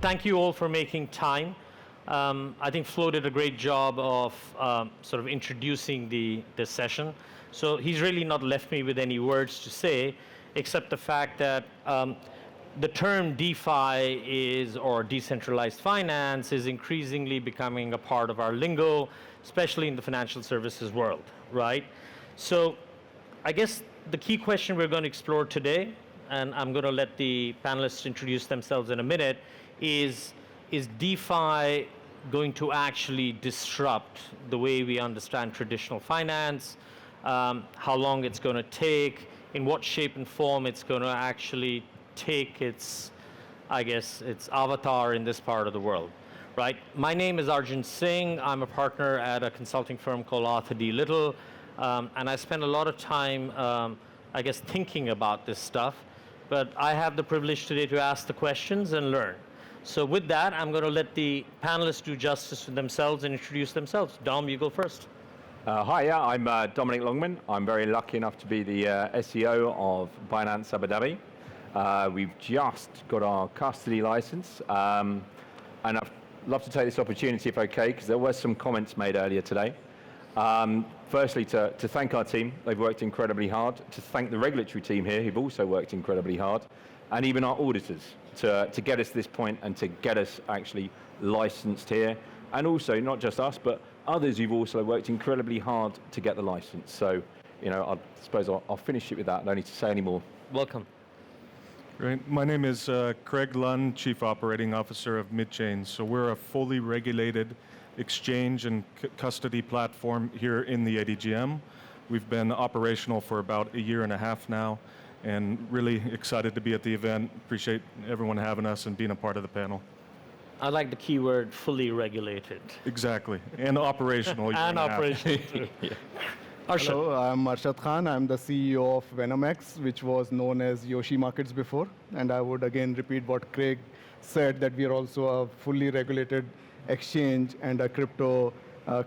thank you all for making time. I think Flo did a great job of sort of introducing the session. So he's really not left me with any words to say, except the fact that the term DeFi is, or decentralized finance, is increasingly becoming a part of our lingo, especially in the financial services world, right? So I guess the key question we're going to explore today, and I'm going to let the panelists introduce themselves in a minute, is DeFi going to actually disrupt the way we understand traditional finance, how long it's going to take, in what shape and form it's going to actually take its, I guess, its avatar in this part of the world, right? My name is Arjun Singh. I'm a partner at a consulting firm called Arthur D. Little, and I spend a lot of time, I guess, thinking about this stuff, but I have the privilege today to ask the questions and learn. So with that, I'm going to let the panelists do justice to themselves and introduce themselves. Dom, you go first. Hi, I'm Dominic Longman. I'm very lucky enough to be the SEO of Binance Abu Dhabi. We've just got our custody license, and I'd love to take this opportunity, if okay, because there were some comments made earlier today. Firstly, to thank our team. They've worked incredibly hard. To thank the regulatory team here, who've also worked incredibly hard, and even our auditors to get us to this point and to get us actually licensed here. And also, not just us, but others who've also worked incredibly hard to get the license. So, I suppose I'll finish it with that. I don't need to say any more. Welcome. Great. My name is Craig Lunn, Chief Operating Officer of MidChain. So we're a fully regulated exchange and custody platform here in the ADGM. We've been operational for about a year and a half now, and really excited to be at the event. Appreciate everyone having us and being a part of the panel. I like the keyword fully regulated. Exactly, and operational. And operational too. Yeah. Arshad. Hello, I'm Arshad Khan. I'm the CEO of VenomX, which was known as Yoshi Markets before. And I would again repeat what Craig said, that we are also a fully regulated exchange and a crypto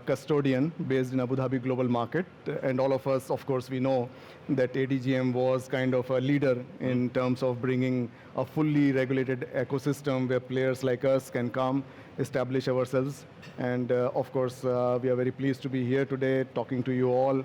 custodian based in Abu Dhabi global market. And all of us, of course, we know that ADGM was kind of a leader in terms of bringing a fully regulated ecosystem where players like us can come, establish ourselves. And of course, we are very pleased to be here today talking to you all.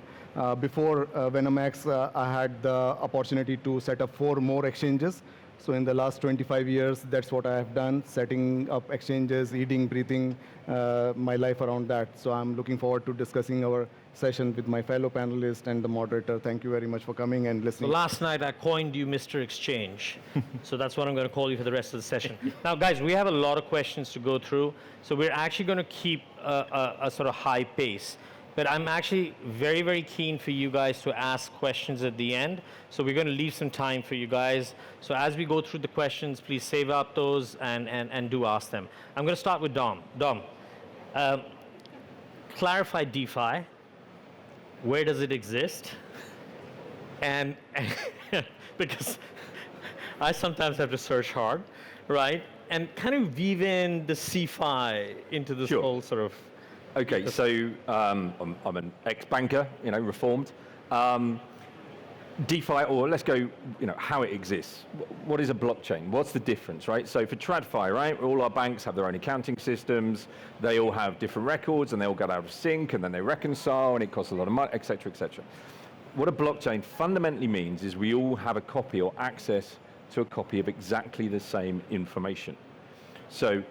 Before VenomX, I had the opportunity to set up 4 more exchanges. So in the last 25 years, that's what I have done, setting up exchanges, eating, breathing, my life around that. So I'm looking forward to discussing our session with my fellow panelists and the moderator. Thank you very much for coming and listening. So last night I coined you Mr. Exchange. So that's what I'm going to call you for the rest of the session. Now guys, we have a lot of questions to go through. So we're actually going to keep a sort of high pace. But I'm actually very, very keen for you guys to ask questions at the end. So we're going to leave some time for you guys. So as we go through the questions, please save up those and do ask them. I'm going to start with Dom. Dom, clarify DeFi. Where does it exist? And because I sometimes have to search hard, right? And kind of weave in the CeFi into this whole sort of. Okay, so I'm an ex-banker, reformed. DeFi, or let's go, how it exists. What is a blockchain? What's the difference, right? So for TradFi, right, all our banks have their own accounting systems. They all have different records, and they all get out of sync, and then they reconcile, and it costs a lot of money, et cetera, et cetera. What a blockchain fundamentally means is we all have a copy or access to a copy of exactly the same information. So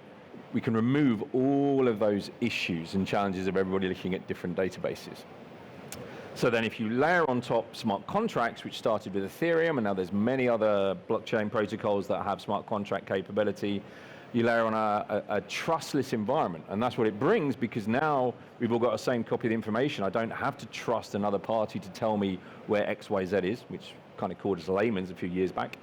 we can remove all of those issues and challenges of everybody looking at different databases. So then if you layer on top smart contracts, which started with Ethereum, and now there's many other blockchain protocols that have smart contract capability, you layer on a trustless environment. And that's what it brings, because now we've all got the same copy of the information. I don't have to trust another party to tell me where XYZ is, which kind of called us layman's a few years back.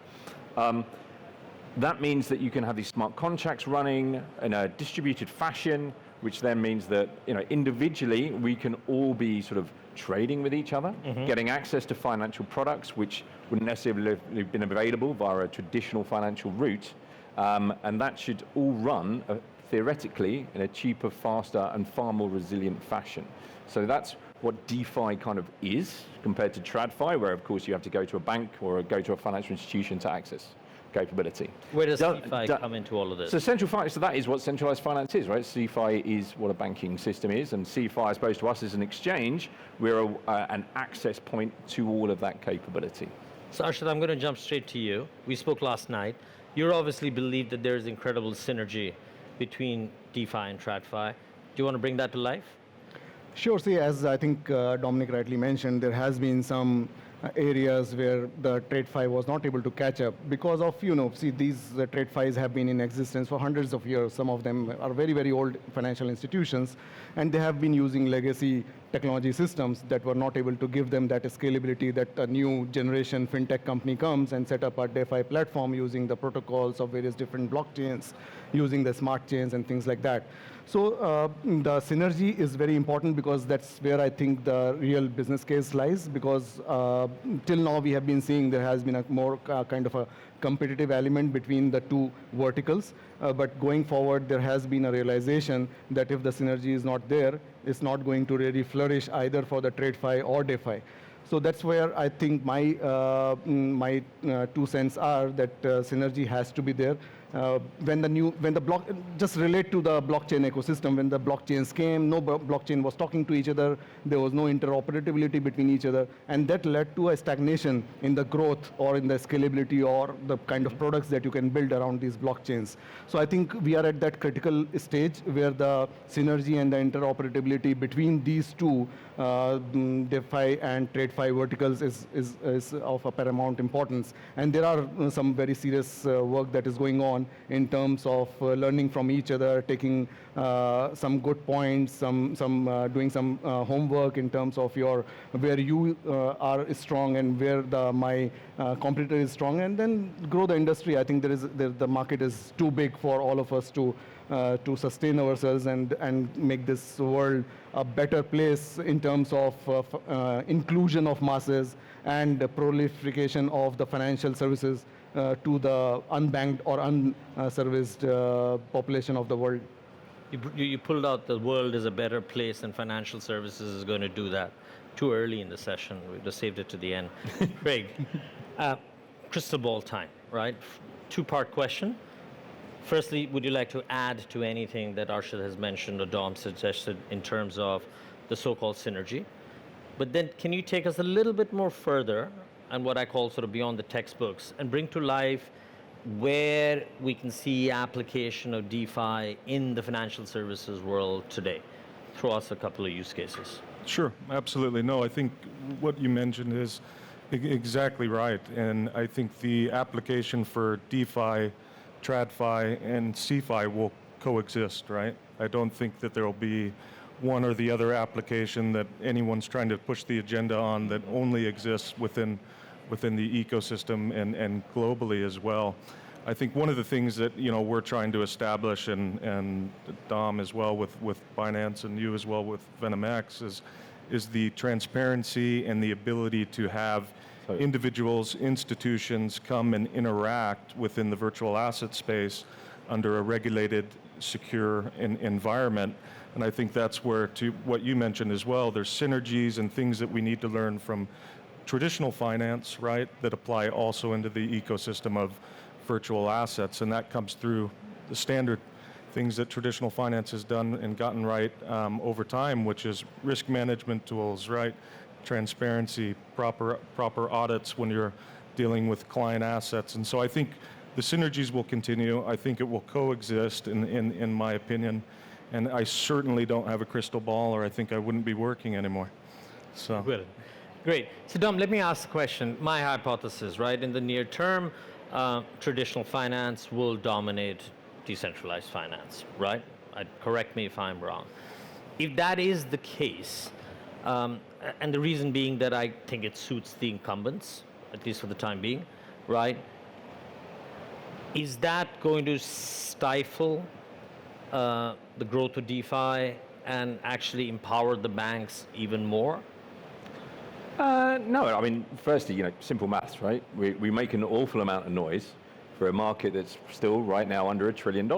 That means that you can have these smart contracts running in a distributed fashion, which then means that individually we can all be sort of trading with each other, getting access to financial products which wouldn't necessarily have been available via a traditional financial route, and that should all run theoretically in a cheaper, faster, and far more resilient fashion. So that's what DeFi kind of is compared to TradFi, where of course you have to go to a bank or go to a financial institution to access. capability. Where does Don't- DeFi don't- come into all of this? So central finance, so that is what centralized finance is, right? CeFi is what a banking system is, and CeFi, as opposed to us as an exchange, we're an access point to all of that capability. So Arshad, I'm going to jump straight to you. We spoke last night. You obviously believe that there is incredible synergy between DeFi and TradFi. Do you want to bring that to life? Sure. See, as I think Dominic rightly mentioned, there has been some areas where the TradFi was not able to catch up because of, see, these TradFis have been in existence for hundreds of years. Some of them are very, very old financial institutions, and they have been using legacy technology systems that were not able to give them that scalability that a new generation fintech company comes and set up a DeFi platform using the protocols of various different blockchains, using the smart chains and things like that. So the synergy is very important because that's where I think the real business case lies, because till now we have been seeing there has been a more kind of a competitive element between the two verticals. But going forward, there has been a realization that if the synergy is not there, it's not going to really flourish either for the TradFi or DeFi. So that's where I think my 2 cents are that synergy has to be there. Just relate to the blockchain ecosystem. When the blockchains came, no blockchain was talking to each other. There was no interoperability between each other, and that led to a stagnation in the growth or in the scalability or the kind of products that you can build around these blockchains. So I think we are at that critical stage where the synergy and the interoperability between these two DeFi and TradFi verticals is of a paramount importance. And there are some very serious work that is going on in terms of learning from each other, taking some good points, doing some homework in terms of where you are strong and where my competitor is strong, and then grow the industry. I think the market is too big for all of us to sustain ourselves and make this world a better place in terms of inclusion of masses and the proliferation of the financial services to the unbanked or unserviced population of the world. You pulled out the world is a better place and financial services is going to do that. Too early in the session. We just saved it to the end. Craig, crystal ball time, right? 2-part question. Firstly, would you like to add to anything that Arshad has mentioned or Dom suggested in terms of the so-called synergy? But then can you take us a little bit more further and what I call sort of beyond the textbooks and bring to life where we can see application of DeFi in the financial services world today? Throw us a couple of use cases. Sure, absolutely. No, I think what you mentioned is exactly right. And I think the application for DeFi, TradFi, and CeFi will coexist, right? I don't think that there will be one or the other application that anyone's trying to push the agenda on that only exists within the ecosystem and globally as well. I think one of the things that we're trying to establish, and Dom as well with Binance and you as well with VenomX, is the transparency and the ability to have individuals, institutions come and interact within the virtual asset space under a regulated, secure environment. And I think that's where, to what you mentioned as well, there's synergies and things that we need to learn from traditional finance, right, that apply also into the ecosystem of virtual assets. And that comes through the standard things that traditional finance has done and gotten right over time, which is risk management tools, right? Transparency, proper audits when you're dealing with client assets. And so I think the synergies will continue. I think it will coexist in my opinion. And I certainly don't have a crystal ball, or I think I wouldn't be working anymore. So. Good. Great. So Dom, let me ask a question. My hypothesis, right, in the near term, traditional finance will dominate decentralized finance, right? Correct me if I'm wrong. If that is the case, and the reason being that I think it suits the incumbents, at least for the time being, right? Is that going to stifle the growth of DeFi and actually empower the banks even more? No, I mean, firstly, simple maths, right? We make an awful amount of noise for a market that's still right now under $1 trillion,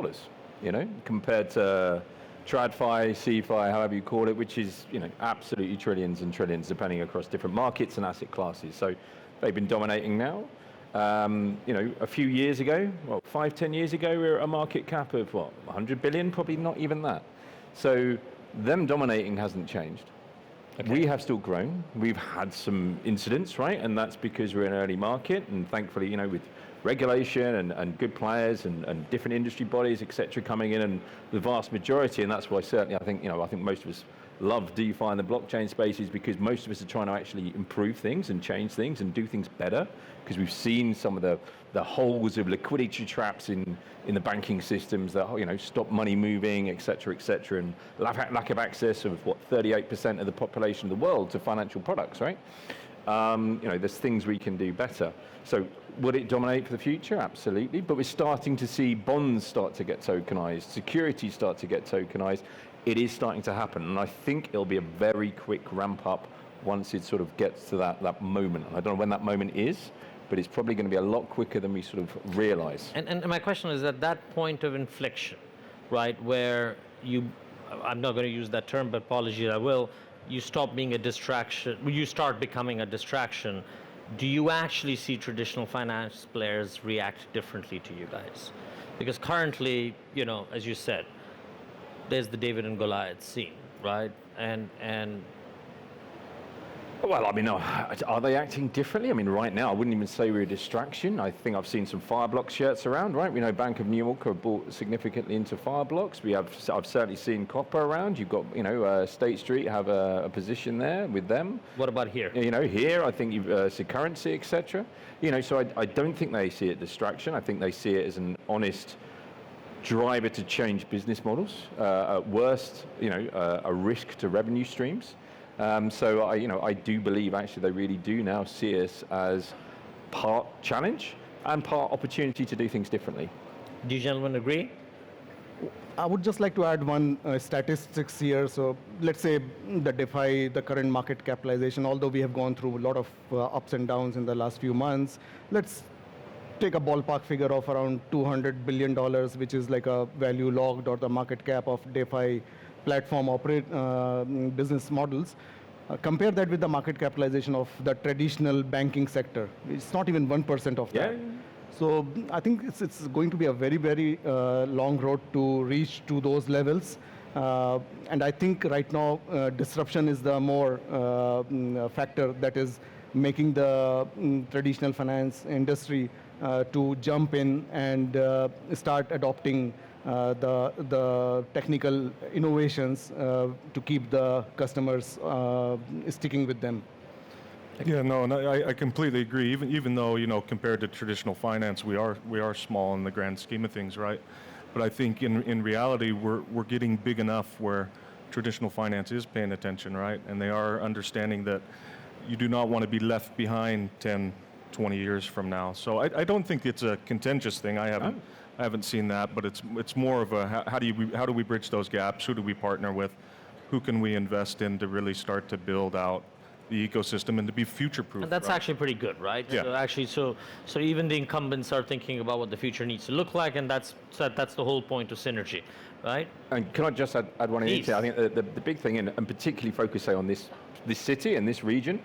compared to TradFi, CeFi, however you call it, which is, absolutely trillions and trillions, depending across different markets and asset classes. So they've been dominating now. A few years ago, 5, 10 years ago, we were at a market cap of 100 billion, probably not even that. So them dominating hasn't changed. Okay. We have still grown. We've had some incidents, right? And that's because we're in an early market, and thankfully, with regulation and good players and different industry bodies, et cetera, coming in, and the vast majority, and that's why certainly I think most of us love DeFi and the blockchain spaces, because most of us are trying to actually improve things and change things and do things better, because we've seen some of the holes of liquidity traps in the banking systems that stop money moving, et cetera, and lack of access of 38% of the population of the world to financial products, right? There's things we can do better. So would it dominate for the future? Absolutely. But we're starting to see bonds start to get tokenized, securities start to get tokenized. It is starting to happen, and I think it'll be a very quick ramp up once it sort of gets to that moment. I don't know when that moment is, but it's probably going to be a lot quicker than we sort of realize. And my question is, at that point of inflection, right, where I'm not going to use that term, but apologies, I will, you stop being a distraction, you start becoming a distraction, do you actually see traditional finance players react differently to you guys? Because currently, as you said, there's the David and Goliath scene, right? And well, are they acting differently? Right now, I wouldn't even say we're a distraction. I think I've seen some Fireblocks shirts around, right? We know Bank of New York have bought significantly into Fireblocks. I've certainly seen Copper around. You've got, State Street have a position there with them. What about here? Here, I think you've see Currency, et cetera. So I don't think they see it distraction. I think they see it as an honest driver to change business models. At worst, a risk to revenue streams. So I do believe actually they really do now see us as part challenge and part opportunity to do things differently. Do you gentlemen agree? I would just like to add one statistics here. So let's say the DeFi, the current market capitalization, although we have gone through a lot of ups and downs in the last few months, let's take a ballpark figure of around $200 billion, which is like a value logged or the market cap of DeFi platform business models. Compare that with the market capitalization of the traditional banking sector. It's not even 1% of that. Yeah. So I think it's going to be a very, very long road to reach to those levels. And I think right now disruption is the more factor that is making the traditional finance industry to jump in and start adopting the technical innovations to keep the customers sticking with them. Yeah, no, and I completely agree. Even though compared to traditional finance, we are small in the grand scheme of things, right? But I think in reality, we're getting big enough where traditional finance is paying attention, right? And they are understanding that you do not want to be left behind 10, 20 years from now. So I don't think it's a contentious thing. I haven't seen that, but it's more of a how do we bridge those gaps? Who do we partner with? Who can we invest in to really start to build out the ecosystem and to be future-proof? And that's right? actually pretty good, right? Yeah. So even the incumbents are thinking about what the future needs to look like, and that's the whole point of synergy, right? And can I just add one in here? I think the big thing, and particularly focus on this city and this region,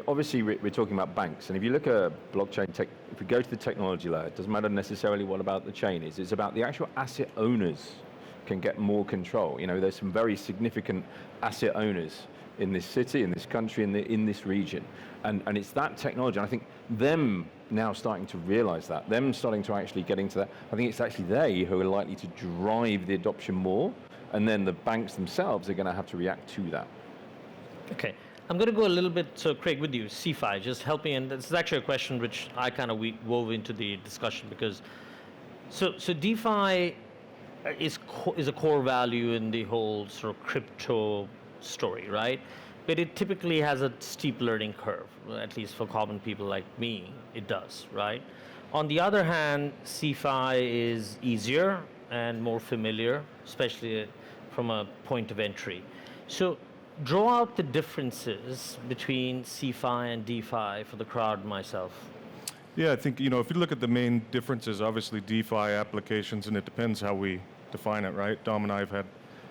obviously we're talking about banks, and if you look at blockchain tech, if we go to the technology layer, it doesn't matter necessarily what about the chain is. It's about the actual asset owners can get more control. There's some very significant asset owners in this city, in this country, in this region, and it's that technology. And I think them now starting to realize that, them starting to actually get into that. I think it's actually they who are likely to drive the adoption more, and then the banks themselves are going to have to react to that. Okay. I'm going to go a little bit, so Craig, with you, CeFi, just help me, and this is actually a question which I kind of wove into the discussion, because, so DeFi is a core value in the whole sort of crypto story, right? But it typically has a steep learning curve, at least for common people like me, it does, right? On the other hand, CeFi is easier and more familiar, especially from a point of entry. So draw out the differences between CeFi and DeFi for the crowd and myself. Yeah, I think, if you look at the main differences, obviously DeFi applications, and it depends how we define it, right? Dom and I have had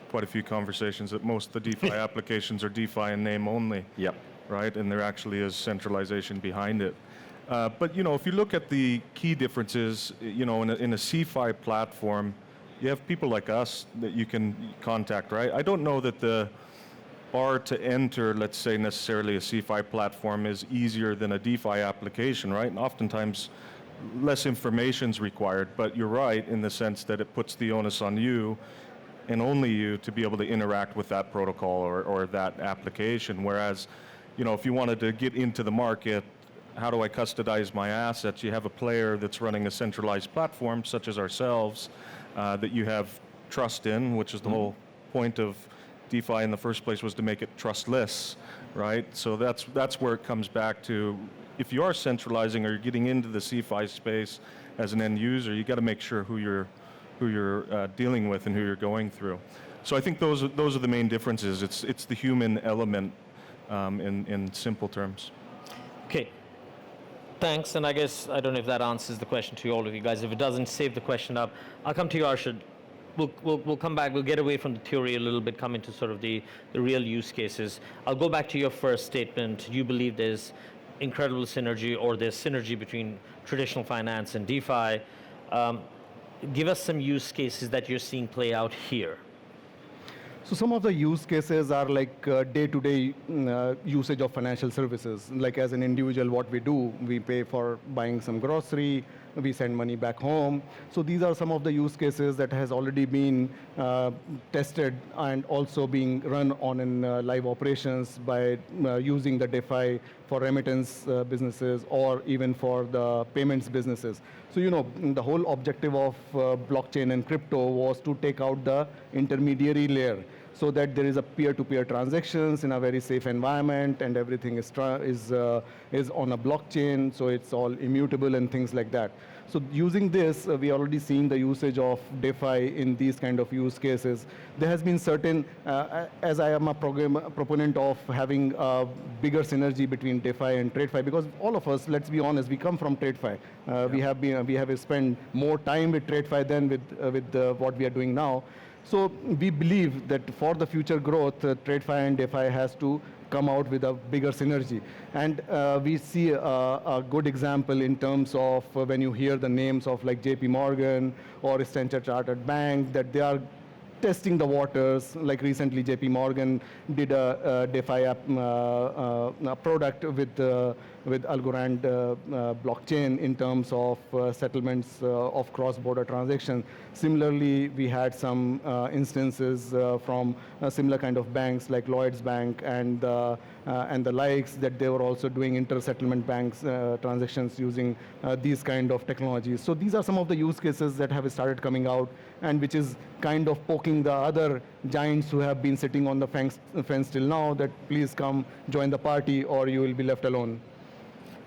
quite a few conversations that most of the DeFi applications are DeFi in name only. Yep. Right? And there actually is centralization behind it. But if you look at the key differences, in a CeFi platform, you have people like us that you can contact, right? I don't know that the bar to enter, let's say, necessarily a CeFi platform is easier than a DeFi application, right? And oftentimes, less information is required, but you're right in the sense that it puts the onus on you and only you to be able to interact with that protocol or that application. Whereas, if you wanted to get into the market, how do I custodize my assets? You have a player that's running a centralized platform, such as ourselves, that you have trust in, which is the whole point of DeFi in the first place, was to make it trustless, right? So that's where it comes back to. If you are centralizing or you're getting into the CeFi space as an end user, you got to make sure who you're dealing with and who you're going through. So I think those are the main differences. It's the human element in simple terms. Okay. Thanks, and I guess, I don't know if that answers the question to all of you guys. If it doesn't, save the question up. I'll come to you, Arshad. We'll come back, we'll get away from the theory a little bit, come into sort of the real use cases. I'll go back to your first statement. You believe there's incredible synergy, or there's synergy between traditional finance and DeFi. Give us some use cases that you're seeing play out here. So some of the use cases are like day-to-day usage of financial services. Like as an individual, what we do, we pay for buying some grocery, we send money back home. So these are some of the use cases that has already been tested and also being run on in live operations by using the DeFi for remittance businesses or even for the payments businesses. So the whole objective of blockchain and crypto was to take out the intermediary layer, so that there is a peer-to-peer transactions in a very safe environment, and everything is on a blockchain, so it's all immutable and things like that. So using this, we are already seeing the usage of DeFi in these kind of use cases. There has been certain, as I am a proponent of having a bigger synergy between DeFi and TradFi, because all of us, let's be honest, we come from TradFi. We have spent more time with TradFi than with what we are doing now. So we believe that for the future growth, TradFi and DeFi has to come out with a bigger synergy. And we see a good example in terms of when you hear the names of like JP Morgan or Standard Chartered Bank, that they are testing the waters. Like recently, JP Morgan did a DeFi app, a product with Algorand blockchain in terms of settlements of cross-border transactions. Similarly, we had some instances from similar kind of banks like Lloyds Bank and the likes, that they were also doing inter-settlement banks transactions using these kind of technologies. So these are some of the use cases that have started coming out, and which is kind of poking the other giants who have been sitting on the fence till now, that please come join the party or you will be left alone.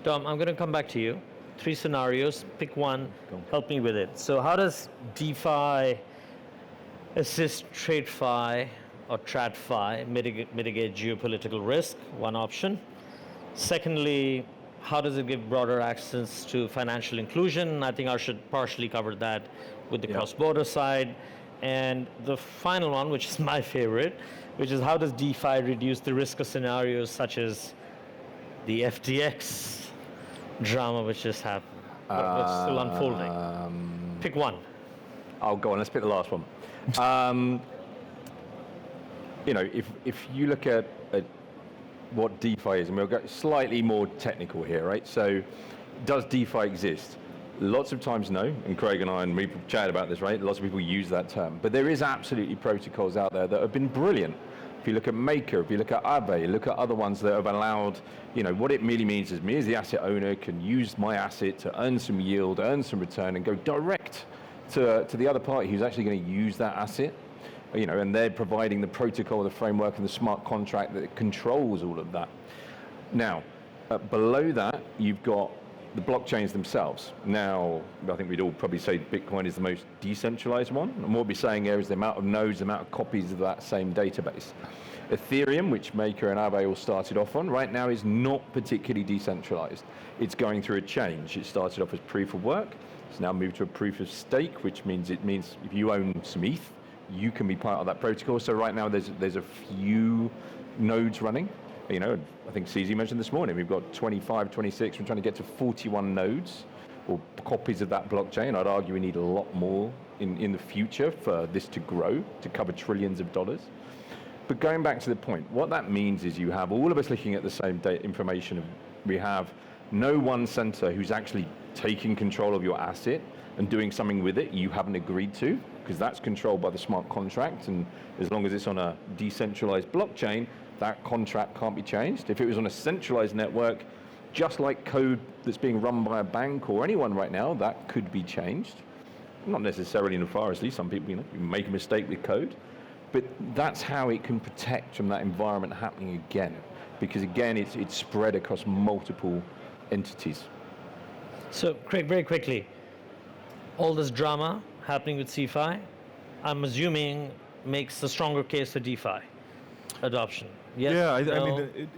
Tom, I'm going to come back to you. 3 scenarios, pick one, help me with it. So how does DeFi assist TradFi or TradFi mitigate geopolitical risk? One option. Secondly, how does it give broader access to financial inclusion? I think I should partially cover that with the cross-border side. And the final one, which is my favorite, which is how does DeFi reduce the risk of scenarios such as the FTX drama which just happened, what's still unfolding? Pick one. Oh, go on, let's pick the last one. If you look at what DeFi is, and we'll get slightly more technical here, right? So, does DeFi exist? Lots of times no, and Craig and I, and we've chatted about this, right? Lots of people use that term, but there is absolutely protocols out there that have been brilliant. If you look at Maker, if you look at Aave, look at other ones that have allowed, what it really means is me as the asset owner can use my asset to earn some yield, earn some return, and go direct to the other party who's actually going to use that asset. And they're providing the protocol, the framework, and the smart contract that controls all of that. Now, below that, you've got the blockchains themselves. Now, I think we'd all probably say Bitcoin is the most decentralized one. And what we're saying here is the amount of nodes, the amount of copies of that same database. Ethereum, which Maker and Aave all started off on, right now is not particularly decentralized. It's going through a change. It started off as proof of work. It's now moved to a proof of stake, which means if you own some ETH, you can be part of that protocol. So right now there's a few nodes running. You know, I think CZ mentioned this morning, we've got 25, 26, we're trying to get to 41 nodes or copies of that blockchain. I'd argue we need a lot more in the future for this to grow, to cover trillions of dollars. But going back to the point, what that means is you have all of us looking at the same data information. We have no one center who's actually taking control of your asset and doing something with it you haven't agreed to, because that's controlled by the smart contract, and as long as it's on a decentralized blockchain, that contract can't be changed. If it was on a centralized network, just like code that's being run by a bank or anyone right now, that could be changed. Not necessarily nefariously, some people, you make a mistake with code, but that's how it can protect from that environment happening again, because again, it's spread across multiple entities. So, Craig, very quickly, all this drama happening with CeFi, I'm assuming makes a stronger case for DeFi adoption. Yes? Yeah, I No? mean,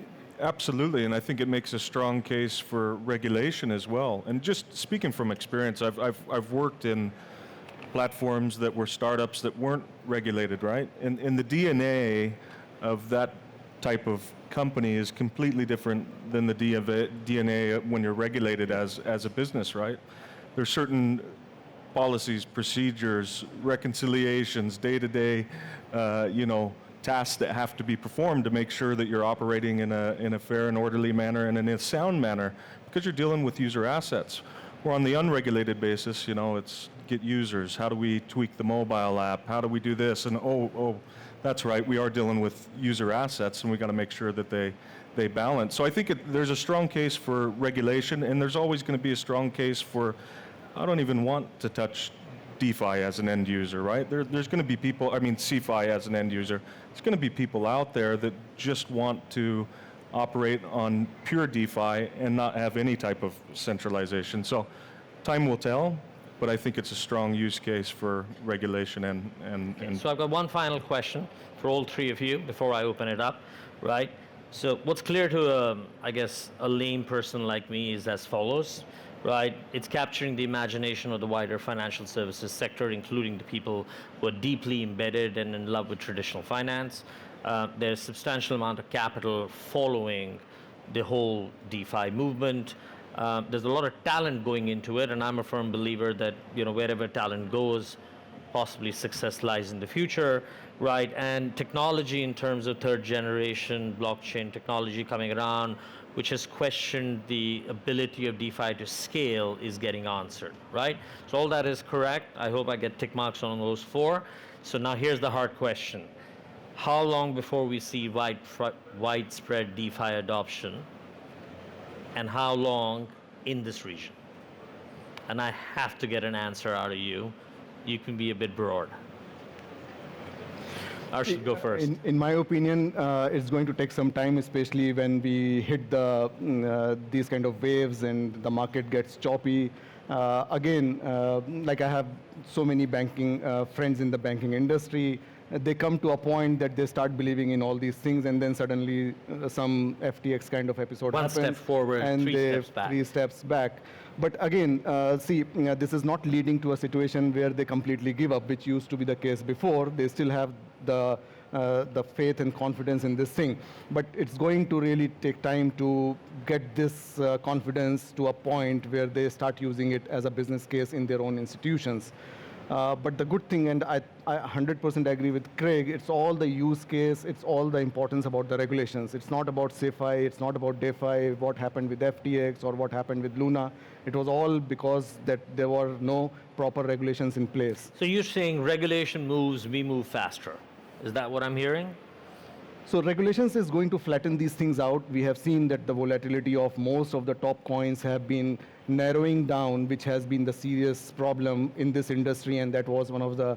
absolutely, and I think it makes a strong case for regulation as well. And just speaking from experience, I've worked in platforms that were startups that weren't regulated, right? And the DNA of that type of company is completely different than the DNA when you're regulated as a business, right? There's certain policies, procedures, reconciliations, day-to-day, tasks that have to be performed to make sure that you're operating in a fair and orderly manner and in a sound manner, because you're dealing with user assets. Where on the unregulated basis, it's get users. How do we tweak the mobile app? How do we do this? And that's right, we are dealing with user assets, and we got to make sure that they balance. So I think there's a strong case for regulation, and there's always going to be a strong case for, I don't even want to touch DeFi as an end user, right? There's going to be people, CeFi as an end user, there's going to be people out there that just want to operate on pure DeFi and not have any type of centralization. So time will tell, but I think it's a strong use case for regulation and So I've got one final question for all three of you before I open it up, right? So what's clear to, a lame person like me is as follows, right? It's capturing the imagination of the wider financial services sector, including the people who are deeply embedded and in love with traditional finance. There's a substantial amount of capital following the whole DeFi movement. There's a lot of talent going into it, and I'm a firm believer that wherever talent goes, possibly success lies in the future, right? And technology in terms of third generation blockchain technology coming around, which has questioned the ability of DeFi to scale, is getting answered, right? So all that is correct. I hope I get tick marks on those four. So now here's the hard question. How long before we see widespread DeFi adoption, and how long in this region? And I have to get an answer out of you. You can be a bit broad. I should go first. In my opinion, it's going to take some time, especially when we hit these kind of waves and the market gets choppy. Like I have so many banking friends in the banking industry, they come to a point that they start believing in all these things, and then suddenly some FTX kind of episode happens. One step forward, and three steps back. 3 steps back. But again, this is not leading to a situation where they completely give up, which used to be the case before. They still have the faith and confidence in this thing. But it's going to really take time to get this confidence to a point where they start using it as a business case in their own institutions. But the good thing, and I 100% agree with Craig, it's all the use case, it's all the importance about the regulations. It's not about CeFi, it's not about DeFi, what happened with FTX or what happened with Luna. It was all because that there were no proper regulations in place. So you're saying regulation moves, we move faster. Is that what I'm hearing? So regulations is going to flatten these things out. We have seen that the volatility of most of the top coins have been narrowing down, which has been the serious problem in this industry, and that was one of the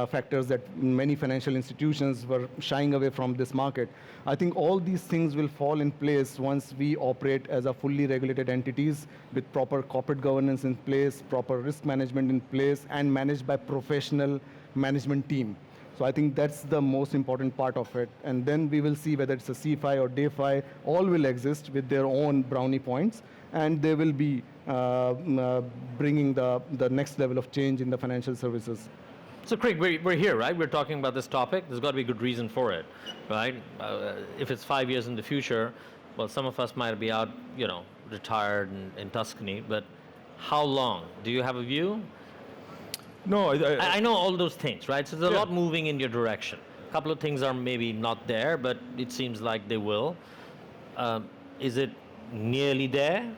factors that many financial institutions were shying away from this market. I think all these things will fall in place once we operate as a fully regulated entities with proper corporate governance in place, proper risk management in place, and managed by professional management team. So I think that's the most important part of it. And then we will see whether it's a CeFi or DeFi, all will exist with their own brownie points, and they will be bringing the next level of change in the financial services. So Craig, we're here, right? We're talking about this topic. There's got to be a good reason for it, right? If it's 5 years in the future, well, some of us might be out, retired in Tuscany, but how long? Do you have a view? No, I know all those things, right? So there's a Yeah. lot moving in your direction. A couple of things are maybe not there, but it seems like they will. Is it nearly there?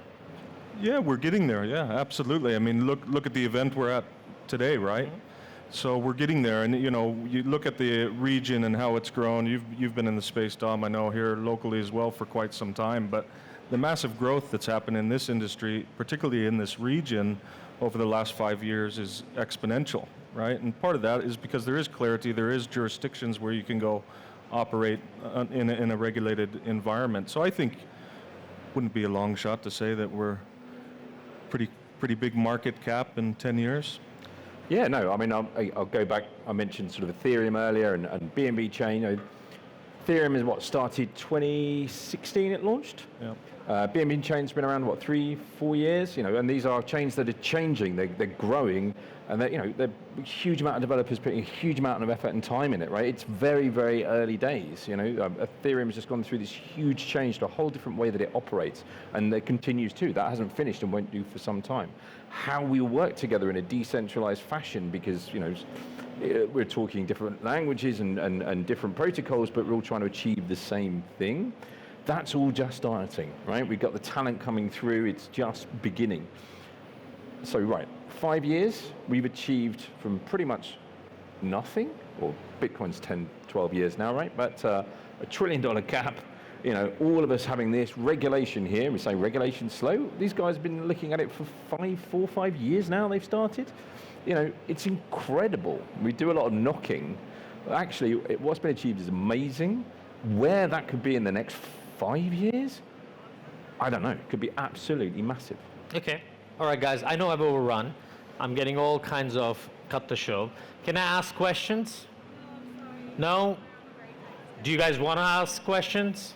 Yeah, we're getting there. Yeah, absolutely. I mean, look at the event we're at today, right? So we're getting there, and you look at the region and how it's grown. You've been in the space, Dom, I know, here locally as well for quite some time. But the massive growth that's happened in this industry, particularly in this region, over the last 5 years, is exponential, right? And part of that is because there is clarity, there is jurisdictions where you can go operate in a regulated environment. So I think wouldn't be a long shot to say that we're pretty big market cap in 10 years. Yeah, no, I mean, I'll go back. I mentioned sort of Ethereum earlier and BNB chain. Ethereum is what started 2016. It launched. Yeah. BNB chain's been around what 3-4 years. And these are chains that are changing. They're growing, and they're a huge amount of developers putting a huge amount of effort and time in it. Right? It's very, very early days. Ethereum has just gone through this huge change to a whole different way that it operates, and it continues to. That hasn't finished and won't do for some time. How we work together in a decentralized fashion, because we're talking different languages and different protocols, but we're all trying to achieve the same thing. That's all just starting, right? We've got the talent coming through. It's just beginning. So, right, 5 years, we've achieved from pretty much nothing, or Bitcoin's 10, 12 years now, right? But $1 trillion cap, all of us having this regulation here. We say regulation slow. These guys have been looking at it for 4 or 5 years now. They've started. It's incredible. We do a lot of knocking. Actually, what's been achieved is amazing. Where that could be in the next 5 years, I don't know. It could be absolutely massive. Okay. All right, guys. I know I've overrun. I'm getting all kinds of cut the show. Can I ask questions? No? Do you guys want to ask questions?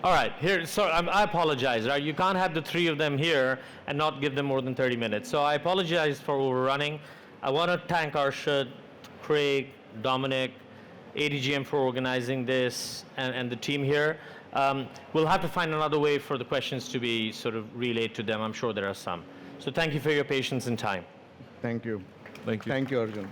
All right, here, so I apologize, right? You can't have the three of them here and not give them more than 30 minutes. So I apologize for overrunning. I want to thank Arshad, Craig, Dominic, ADGM for organizing this, and the team here. We'll have to find another way for the questions to be sort of relayed to them. I'm sure there are some. So thank you for your patience and time. Thank you. Thank you. Thank you, Arjun.